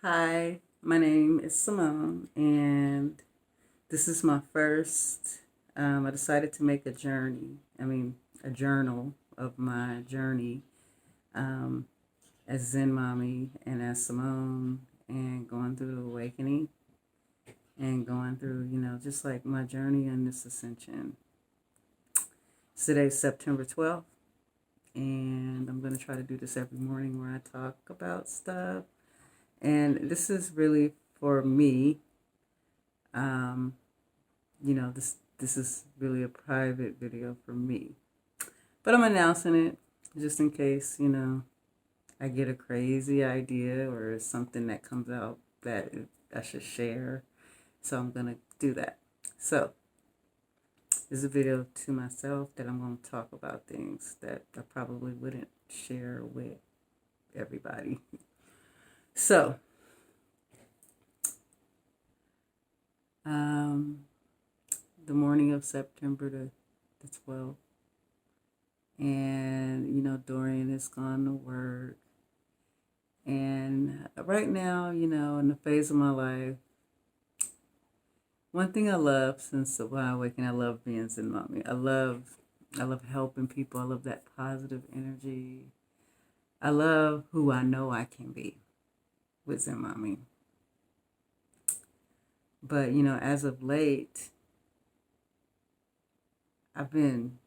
Hi, my name is Simone, and this is my first. I decided to make a journal of my journey um, as Zen Mommy and as Simone, and going through the awakening and going through, just like my journey in this ascension. Today's September 12th, and I'm going to try to do this every morning where I talk about stuff. And this is really for me. Um, this is really a private video for me, but I'm announcing it just in case I get a crazy idea or something that comes out that I should share. So I'm gonna do that. So this is a video to myself that I'm gonna talk about things that I probably wouldn't share with everybody. So the morning of September the 12th. And, Dorian has gone to work. And right now, in the phase of my life, one thing I love since when I awakened, I love being Zen Mommy. I love helping people. I love that positive energy. I love who I know I can be with Zen Mommy. But, as of late, I've been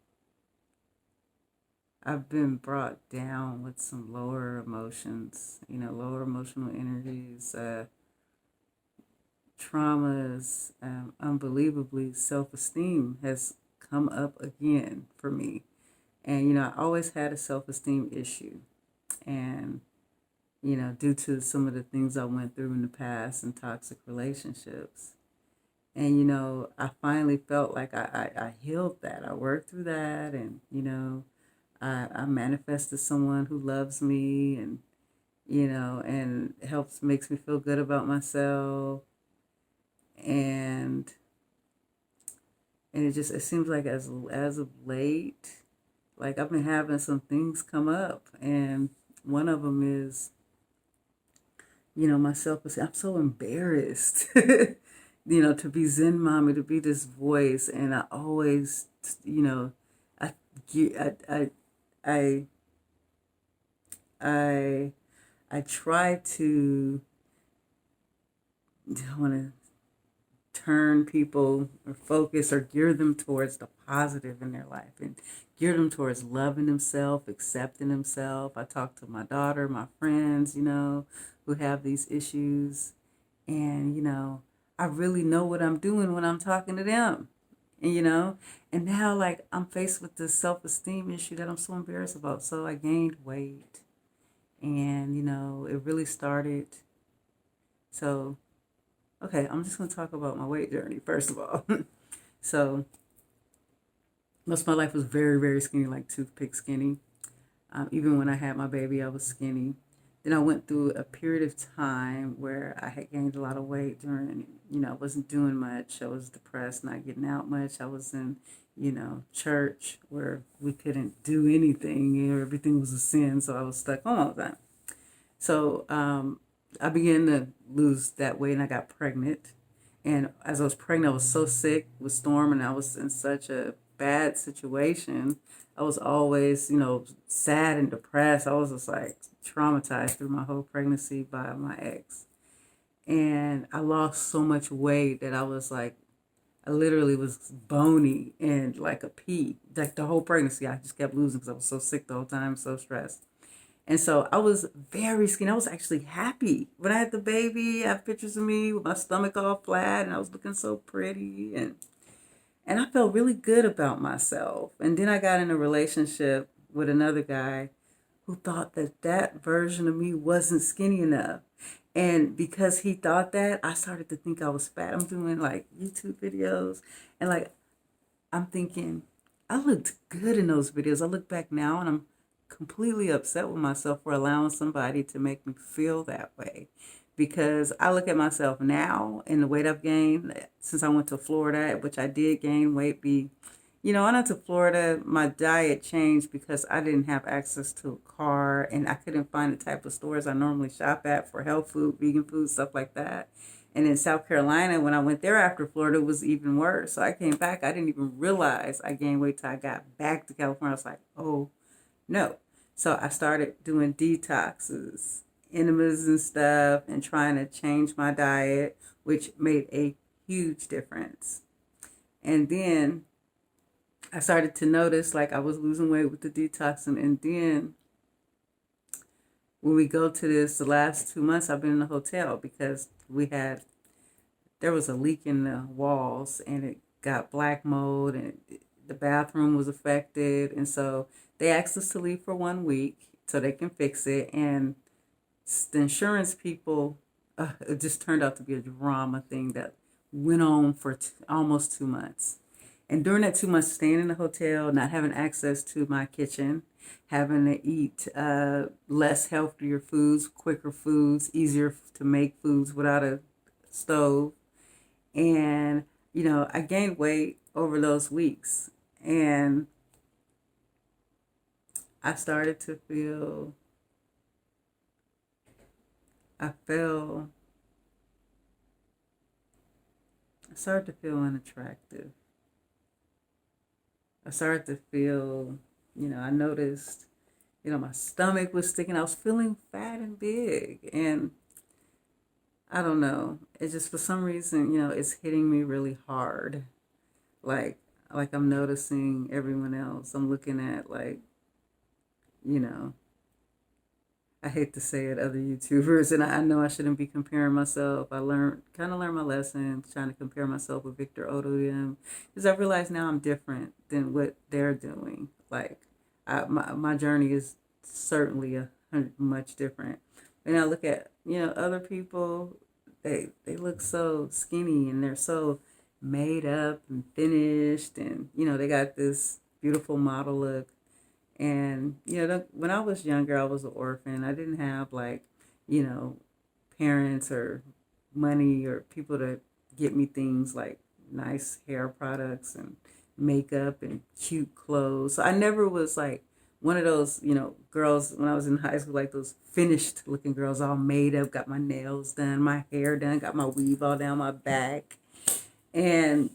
brought down with some lower emotions, lower emotional energies, traumas, unbelievably self-esteem has come up again for me. And, I always had a self-esteem issue. And, due to some of the things I went through in the past and toxic relationships. And, I finally felt like I healed that. I worked through that and, I manifested someone who loves me and, and makes me feel good about myself. And it seems like as of late, like I've been having some things come up, and one of them is, my self-esteem. I'm so embarrassed, to be Zen Mommy, to be this voice, and I always, I, I, I, I, I try to, I want to turn people or focus or gear them towards the positive in their life and gear them towards loving themselves, accepting themselves. I talk to my daughter, my friends, who have these issues, and, I really know what I'm doing when I'm talking to them. And now, like, I'm faced with this self-esteem issue that I'm so embarrassed about. So I gained weight, and, it really started. So, okay, I'm just going to talk about my weight journey, first of all. So, most of my life was very, very skinny, like toothpick skinny. Even when I had my baby, I was skinny. Then I went through a period of time where I had gained a lot of weight during, I wasn't doing much. I was depressed, not getting out much. I was in, church where we couldn't do anything. Everything was a sin, so I was stuck home all the time. So I began to lose that weight, and I got pregnant. And as I was pregnant, I was so sick with Storm, and I was in such a bad situation. I was always, sad and depressed. I was just like traumatized through my whole pregnancy by my ex. And I lost so much weight that I was like, I literally was bony and like a pea. Like the whole pregnancy, I just kept losing because I was so sick the whole time, so stressed. And so I was very skinny. I was actually happy. When I had the baby, I have pictures of me with my stomach all flat, and I was looking so pretty. And I felt really good about myself. And then I got in a relationship with another guy who thought that version of me wasn't skinny enough. And because he thought that, I started to think I was fat. I'm doing like YouTube videos, and like I'm thinking, I looked good in those videos. I look back now and I'm completely upset with myself for allowing somebody to make me feel that way. Because I look at myself now and the weight I've gained since I went to Florida, which I did gain weight, be I went to Florida. My diet changed because I didn't have access to a car and I couldn't find the type of stores I normally shop at for health food, vegan food, stuff like that. And in South Carolina, when I went there after Florida, it was even worse. So I came back. I didn't even realize I gained weight till I got back to California. I was like, oh no. So I started doing detoxes, enemas and stuff, and trying to change my diet, which made a huge difference. And then I started to notice like I was losing weight with the detoxing. And then when we go to this, the last 2 months I've been in a hotel because there was a leak in the walls and it got black mold and the bathroom was affected. And so they asked us to leave for 1 week so they can fix it. And the insurance people, it just turned out to be a drama thing that went on for almost 2 months. And during that 2 months, staying in the hotel, not having access to my kitchen, having to eat less healthier foods, quicker foods, easier to make foods without a stove. And, I gained weight over those weeks. And I started to feel, I felt, I started to feel unattractive. I started to feel, I noticed, my stomach was sticking. I was feeling fat and big. And I don't know. It just, for some reason, it's hitting me really hard. Like, like I'm noticing everyone else. I'm looking at like, you know, I hate to say it, other YouTubers, and I know I shouldn't be comparing myself. I kind of learned my lesson, trying to compare myself with Victor Odo them, because I realize now I'm different than what they're doing. Like, my journey is certainly much different. And I look at, other people, they look so skinny and they're so made up and finished, and, they got this beautiful model look. And, when I was younger, I was an orphan. I didn't have like, you know, parents or money or people to get me things like nice hair products and makeup and cute clothes. So I never was like one of those, girls when I was in high school, like those finished looking girls, all made up, got my nails done, my hair done, got my weave all down my back. And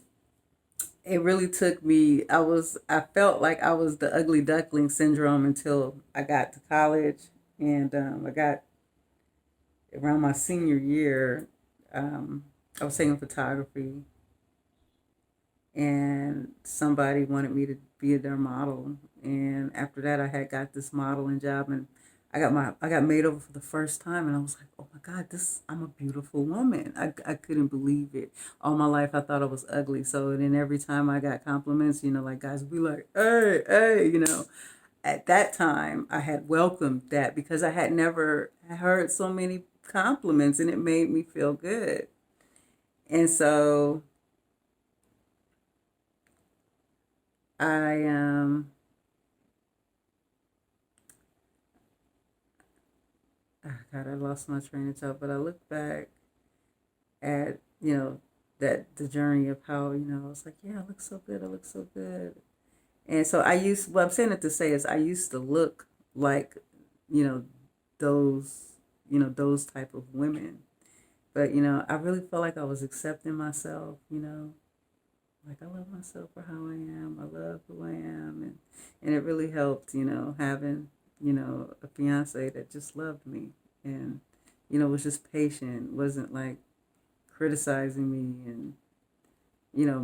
it really took me, I felt like I was the ugly duckling syndrome until I got to college. And I got, around my senior year, I was taking photography, and somebody wanted me to be their model. And after that, I had got this modeling job, and I got made over for the first time, and I was like, oh my God, I'm a beautiful woman. I couldn't believe it. All my life, I thought I was ugly. So then every time I got compliments, like guys would be like, hey, hey, At that time, I had welcomed that because I had never heard so many compliments, and it made me feel good. And so I God, I lost my train of thought, but I look back at, that the journey of how, I was like, yeah, I look so good, I look so good. And so what I'm saying it to say is I used to look like, you know, those, those type of women. But, I really felt like I was accepting myself, like I love myself for how I am. I love who I am. And it really helped, having, a fiance that just loved me and, was just patient, wasn't like criticizing me and,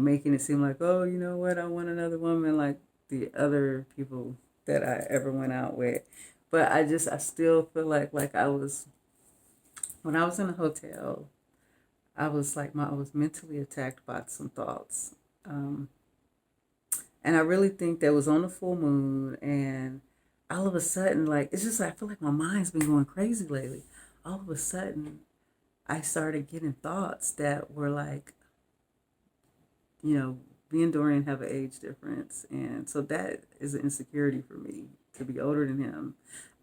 making it seem like, oh, you know what, I want another woman like the other people that I ever went out with. But I still feel like I was, when I was in a hotel, I was like, I was mentally attacked by some thoughts. Um, and I really think that was on the full moon. And all of a sudden, like, it's just, I feel like my mind's been going crazy lately. All of a sudden, I started getting thoughts that were like, me and Dorian have an age difference. And so that is an insecurity for me to be older than him.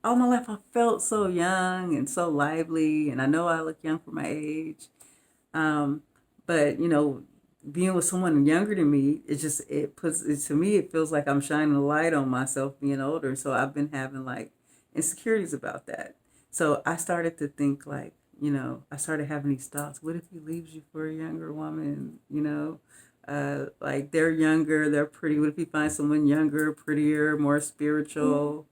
All my life, I felt so young and so lively. And I know I look young for my age. Um, but, being with someone younger than me, to me, it feels like I'm shining a light on myself being older. So I've been having like insecurities about that. So I started to think like, I started having these thoughts. What if he leaves you for a younger woman? Like they're younger, they're pretty. What if he finds someone younger, prettier, more spiritual?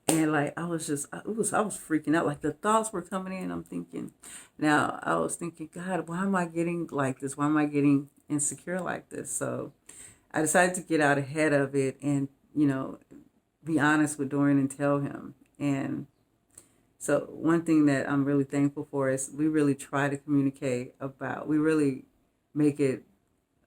And like I was freaking out. Like the thoughts were coming in. I'm thinking, now I was thinking, God, why am I getting like this? Why am I getting insecure like this? So I decided to get out ahead of it and be honest with Dorian and tell him. And so one thing that I'm really thankful for is we really try to communicate about. We really make it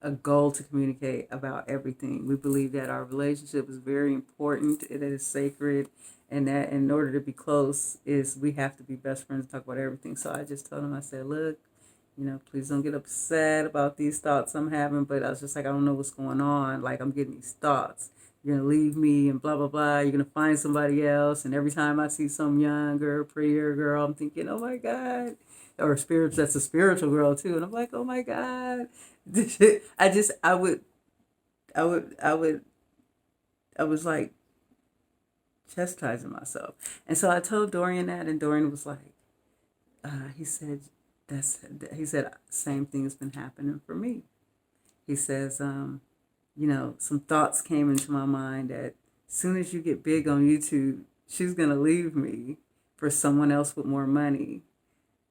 a goal to communicate about everything. We believe that our relationship is very important, it is sacred, and that in order to be close is we have to be best friends and talk about everything. So I just told him, I said, look, please don't get upset about these thoughts I'm having, but I was just like, I don't know what's going on. Like I'm getting these thoughts. You're going to leave me and blah, blah, blah. You're going to find somebody else. And every time I see some younger, prettier girl, I'm thinking, oh my God. Or that's a spiritual girl too. And I'm like, oh my God. I was like chastising myself. And so I told Dorian that, and Dorian was like, he said, same thing has been happening for me. He says, some thoughts came into my mind that as soon as you get big on YouTube, she's going to leave me for someone else with more money.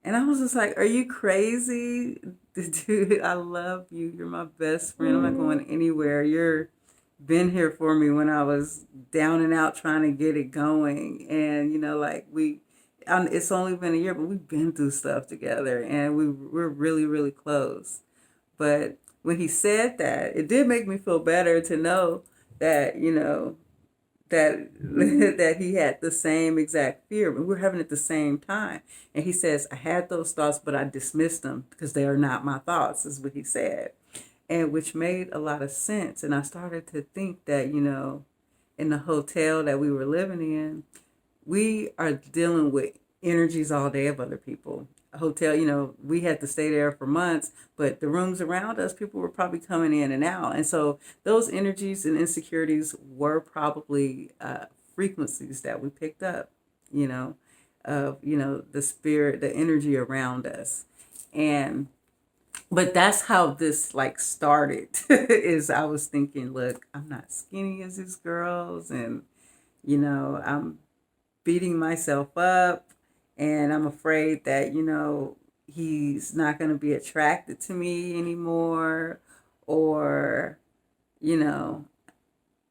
And I was just like, are you crazy? Dude, I love you. You're my best friend. I'm not going anywhere. You're been here for me when I was down and out trying to get it going. And, it's only been a year, but we've been through stuff together and we're really, really close. But when he said that, it did make me feel better to know that, that he had the same exact fear. We were having it at the same time. And he says, I had those thoughts, but I dismissed them because they are not my thoughts, is what he said. And which made a lot of sense. And I started to think that, in the hotel that we were living in, we are dealing with energies all day of other people. A hotel, we had to stay there for months, but the rooms around us, people were probably coming in and out. And so those energies and insecurities were probably frequencies that we picked up, the spirit, the energy around us. But that's how this like started is I was thinking, look, I'm not skinny as these girls. And, I'm beating myself up. And I'm afraid that, he's not going to be attracted to me anymore. Or, and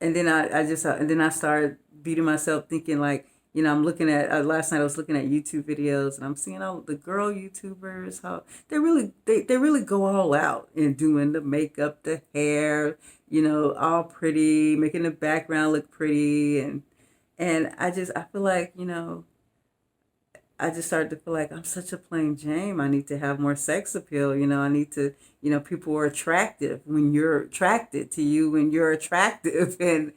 then I started beating myself thinking like, I'm looking at, last night I was looking at YouTube videos and I'm seeing all the girl YouTubers, how they really go all out in doing the makeup, the hair, all pretty, making the background look pretty. And I feel like, I just started to feel like I'm such a plain Jane. I need to have more sex appeal. I need to, people are attractive when you're attracted to you, when you're attractive. And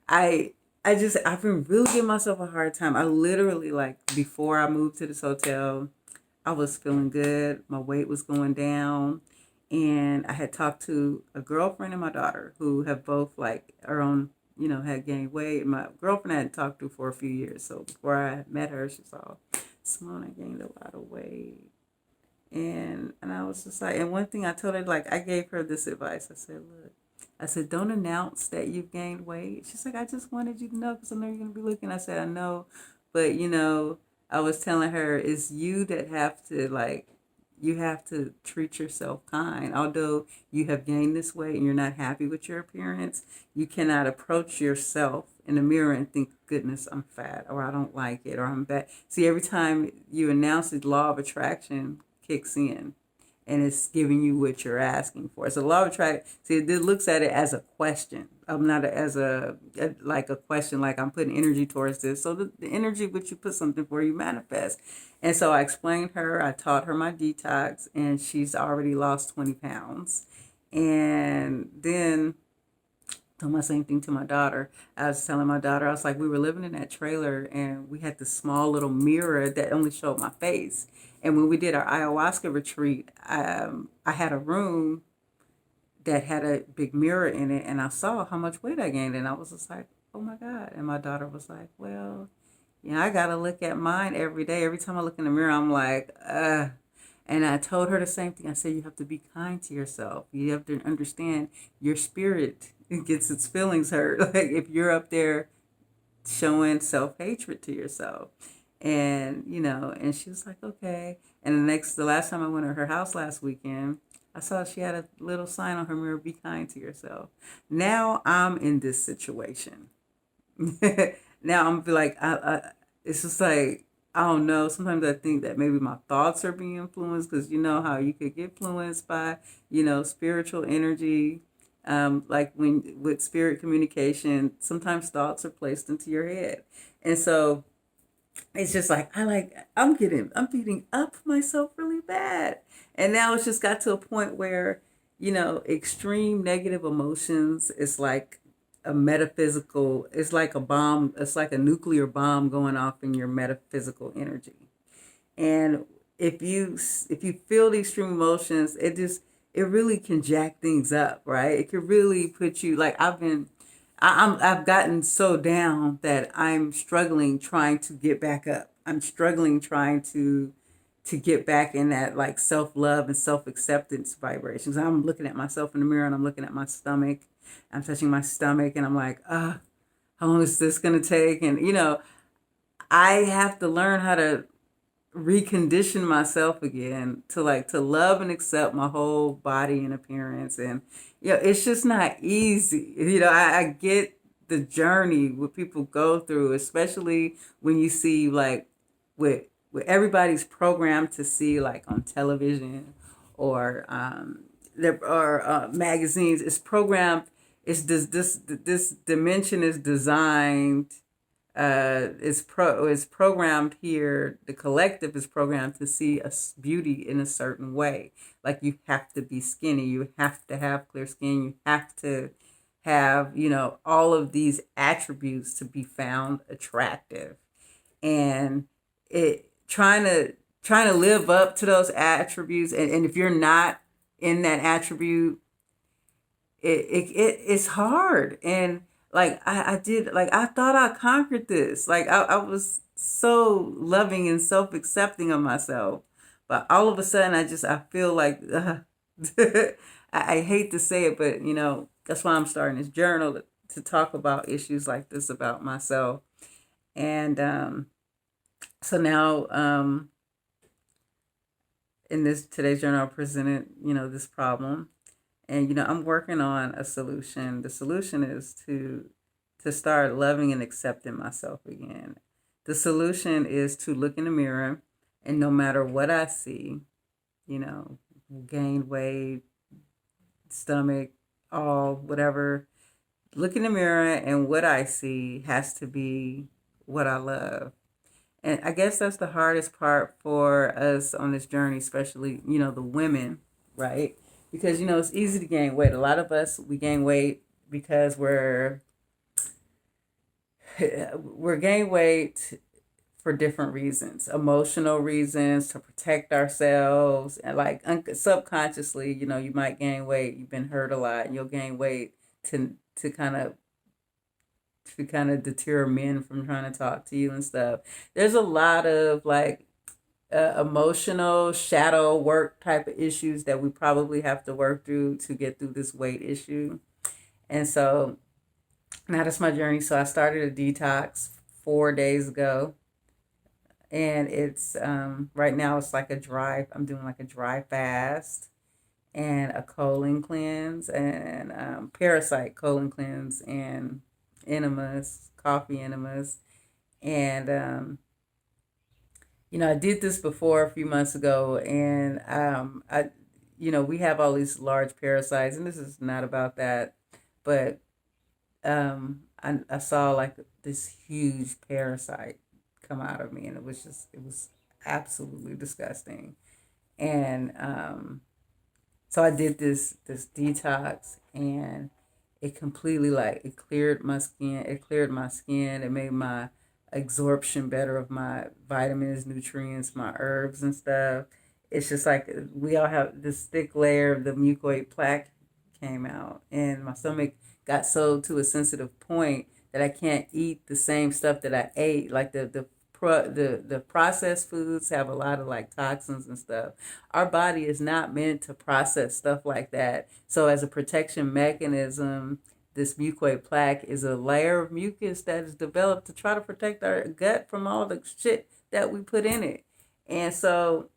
I've been really giving myself a hard time. I literally, like, before I moved to this hotel, I was feeling good. My weight was going down. And I had talked to a girlfriend and my daughter who have both, like, our own, had gained weight. My girlfriend I hadn't talked to for a few years. So before I met her, she saw, Simone, I gained a lot of weight. And I was just like, and one thing I told her, like, I gave her this advice. I said, don't announce that you've gained weight. She's like, I just wanted you to know because I know you're going to be looking. I said, I know. But, I was telling her, it's you that have to, like, you have to treat yourself kind. Although you have gained this weight and you're not happy with your appearance, you cannot approach yourself in the mirror and think, goodness, I'm fat, or I don't like it, or I'm bad. See, every time you announce the law of attraction kicks in and it's giving you what you're asking for. So the law of attraction, see, it looks at it as a question. I'm not as a question, like I'm putting energy towards this. So the energy, which you put something for, you manifest. And so I explained her, I taught her my detox, and she's already lost 20 pounds. And then told my same thing to my daughter. I was telling my daughter, I was like, we were living in that trailer and we had this small little mirror that only showed my face. And when we did our ayahuasca retreat, I had a room that had a big mirror in it, and I saw how much weight I gained, and I was just like, oh my God. And my daughter was like, well, I gotta look at mine every day. Every time I look in the mirror, I'm like, And I told her the same thing. I said, you have to be kind to yourself. You have to understand your spirit gets its feelings hurt. Like if you're up there showing self-hatred to yourself. And, and she was like, okay. And the last time I went to her house last weekend, I saw she had a little sign on her mirror, be kind to yourself. Now I'm in this situation. Now I'm like, it's just like, I don't know. Sometimes I think that maybe my thoughts are being influenced because you know how you could get influenced by, spiritual energy. Like when with spirit communication, sometimes thoughts are placed into your head. And so it's just like I'm beating up myself really bad. And now it's just got to a point where, extreme negative emotions is like a metaphysical, it's like a bomb, it's like a nuclear bomb going off in your metaphysical energy. And if you feel the extreme emotions, it really can jack things up, right? It could really put you like I've gotten so down that I'm struggling trying to get back up. I'm struggling trying to get back in that like self-love and self-acceptance vibrations. I'm looking at myself in the mirror and I'm looking at my stomach. I'm touching my stomach and I'm like, how long is this going to take? And, I have to learn how to recondition myself again to love and accept my whole body and appearance. And it's just not easy. I get the journey what people go through, especially when you see like with everybody's programmed to see like on television or there are magazines. It's programmed. It's this dimension is designed, is programmed here. The collective is programmed to see a beauty in a certain way. Like you have to be skinny, you have to have clear skin, you have to have all of these attributes to be found attractive. And it trying to live up to those attributes, and if you're not in that attribute, it's hard. And like I did, like I thought I conquered this. Like I was so loving and self-accepting of myself, but all of a sudden I feel like I hate to say it, but that's why I'm starting this journal to talk about issues like this about myself. And so now in this today's journal I presented this problem. And I'm working on a solution. The solution is to start loving and accepting myself again. The solution is to look in the mirror, and no matter what I see, gain weight, stomach, all whatever, look in the mirror, and what I see has to be what I love. And I guess that's the hardest part for us on this journey, especially the women, right? Because it's easy to gain weight. A lot of us, we gain weight because we're gain weight for different reasons, emotional reasons, to protect ourselves, and like subconsciously, you might gain weight. You've been hurt a lot, and you'll gain weight to kind of deter men from trying to talk to you and stuff. There's a lot of like emotional shadow work type of issues that we probably have to work through to get through this weight issue. And so now that's my journey. So I started a detox 4 days ago, and it's right now it's like I'm doing like a dry fast and a colon cleanse and parasite colon cleanse and enemas, coffee enemas. And I did this before a few months ago, and we have all these large parasites, and this is not about that, but I saw like this huge parasite come out of me, and it was absolutely disgusting. And so I did this detox, and it completely it cleared my skin. It cleared my skin. It made my absorption better of my vitamins, nutrients, my herbs and stuff. It's just like we all have this thick layer of the mucoid plaque came out, and my stomach got so to a sensitive point that I can't eat the same stuff that I ate. Like the processed foods have a lot of like toxins and stuff. Our body is not meant to process stuff like that. So as a protection mechanism, this mucoid plaque is a layer of mucus that is developed to try to protect our gut from all the shit that we put in it. And so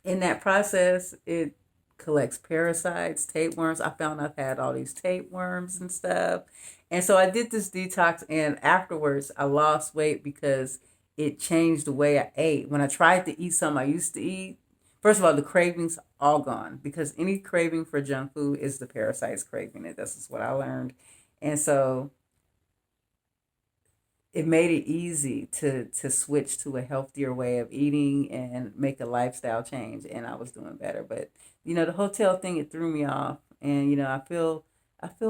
in that process, it collects parasites, tapeworms. I found I've had all these tapeworms and stuff. And so I did this detox, and afterwards I lost weight because it changed the way I ate. When I tried to eat something I used to eat, first of all, the cravings all gone, because any craving for junk food is the parasites craving it. That's just what I learned. And so it made it easy to switch to a healthier way of eating and make a lifestyle change, and I was doing better. But the hotel thing, it threw me off, and I feel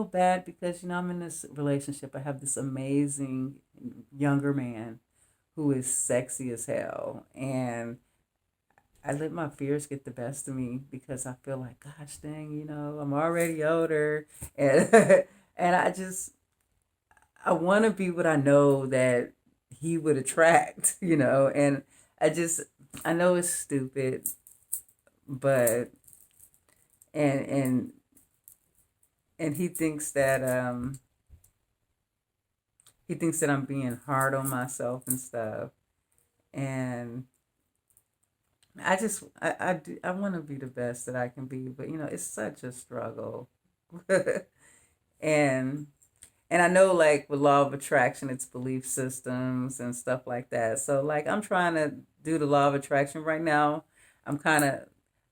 bad because I'm in this relationship. I have this amazing younger man who is sexy as hell, and I let my fears get the best of me because I feel like, gosh dang, I'm already older, and and I want to be what I know that he would attract, and I just, I know it's stupid, but, and, and, and he thinks that I'm being hard on myself and stuff. And I want to be the best that I can be, but it's such a struggle. and, And I know, like, with law of attraction, it's belief systems and stuff like that. So, like, I'm trying to do the law of attraction right now. I'm kind of,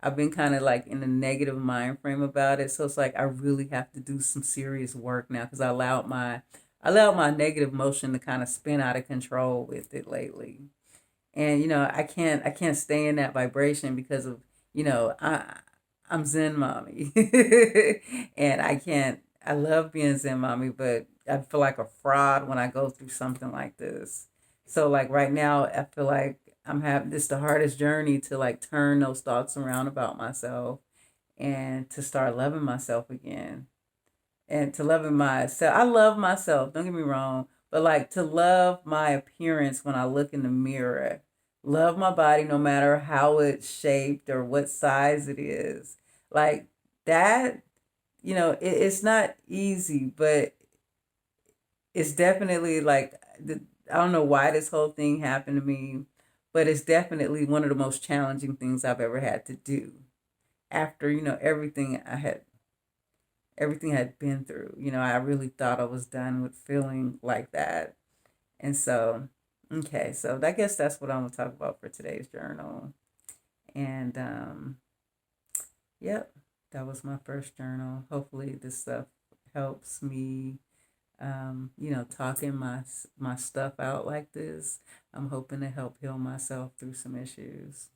I've been kind of like in a negative mind frame about it. So it's like I really have to do some serious work now because I allowed my negative motion to kind of spin out of control with it lately. And I can't stay in that vibration because of I'm Zen mommy, and I can't. I love being Zen mommy, but I feel like a fraud when I go through something like this. So like right now, I feel like I'm having this the hardest journey to like turn those thoughts around about myself and to start loving myself again and to loving myself. I love myself, don't get me wrong, but like to love my appearance when I look in the mirror. Love my body no matter how it's shaped or what size it is. Like that, it's not easy, but it's definitely like I don't know why this whole thing happened to me, but it's definitely one of the most challenging things I've ever had to do after, everything I had been through. I really thought I was done with feeling like that. And so, okay, so I guess that's what I'm gonna talk about for today's journal. And yep, that was my first journal. Hopefully, this stuff helps me. Talking my stuff out like this. I'm hoping to help heal myself through some issues.